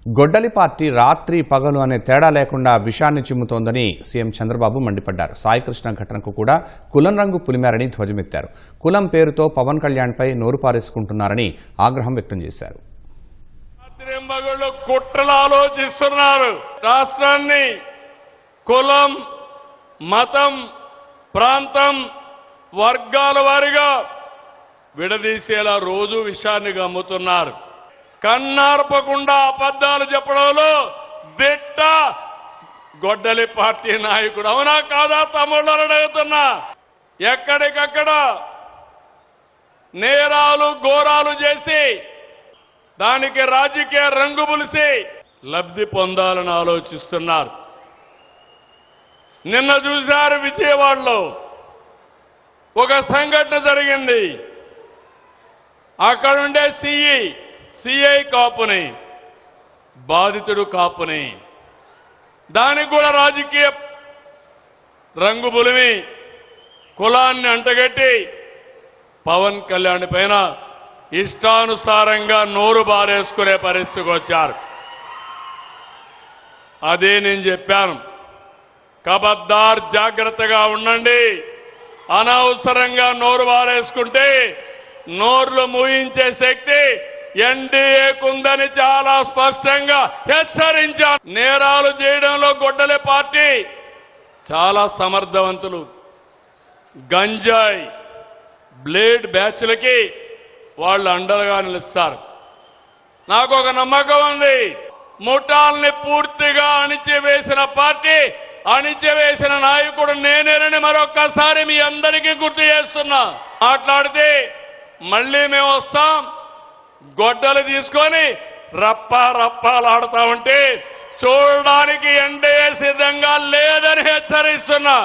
గొడ్డలి పార్టీ రాత్రి పగలు అనే తేడా లేకుండా విషాన్ని చిమ్ముతోందని సీఎం చంద్రబాబు మండిపడ్డారు. సాయికృష్ణ ఘటనకు కూడా కులం రంగు పులిమేరని ధ్వజమెత్తారు. కులం పేరుతో పవన్ కళ్యాణ్పై నోరు పారేసుకుంటున్నారని ఆగ్రహం వ్యక్తం చేశారు. కుట్రలు ఆలోచిస్తున్నారు. రాష్ట్రాన్ని కులం, మతం, ప్రాంతం, వర్గాల వారిగా విడదీసేలా రోజు విషయాన్ని గమ్ముతున్నారు. కన్నార్పకుండా అబద్ధాలు చెప్పడంలో దిట్ట గొడ్డలి పార్టీ నాయకుడు. అవునా కాదా తమ్ముళ్ళని అడుగుతున్నా. ఎక్కడికక్కడ నేరాలు ఘోరాలు చేసి దానికి రాజకీయ రంగు పులిసి లబ్ధి పొందాలని ఆలోచిస్తున్నారు. నిన్న చూశారు విజయవాడలో ఒక సంఘటన జరిగింది. అక్కడుండే సిఐ కాపుని, బాధితుడు కాపుని, దానికి కూడా రాజకీయ రంగు పులిమి కులాన్ని అంటగట్టి పవన్ కళ్యాణ్ పైన ఇష్టానుసారంగా నోరు బారేసుకునే పరిస్థితికి వచ్చారు. అదే నేను చెప్పాను. ఖబర్దార్, జాగ్రత్తగా ఉండండి. అనవసరంగా నోరు బారేసుకుంటే నోర్లు మూయించే శక్తి ఎన్డీఏకుందని చాలా స్పష్టంగా హెచ్చరించారు. నేరాలు చేయడంలో గొడ్డలి పార్టీ చాలా సమర్థవంతులు. గంజాయి, బ్లేడ్ బ్యాచ్లకి వాళ్ళు అండగా నిలుస్తారు. నాకు ఒక నమ్మకం ఉంది. ముఠాల్ని పూర్తిగా అణిచివేసిన పార్టీ, అణిచివేసిన నాయకుడు నేనేనని మరొక్కసారి మీ అందరికీ గుర్తు చేస్తున్నా. మాట్లాడితే మళ్ళీ మేము వస్తాం, గొడ్డలు తీసుకొని రప్పాలాడుతా ఉంటే చూడడానికి ఎన్డీఏ సిద్ధంగా లేదని హెచ్చరిస్తున్నా.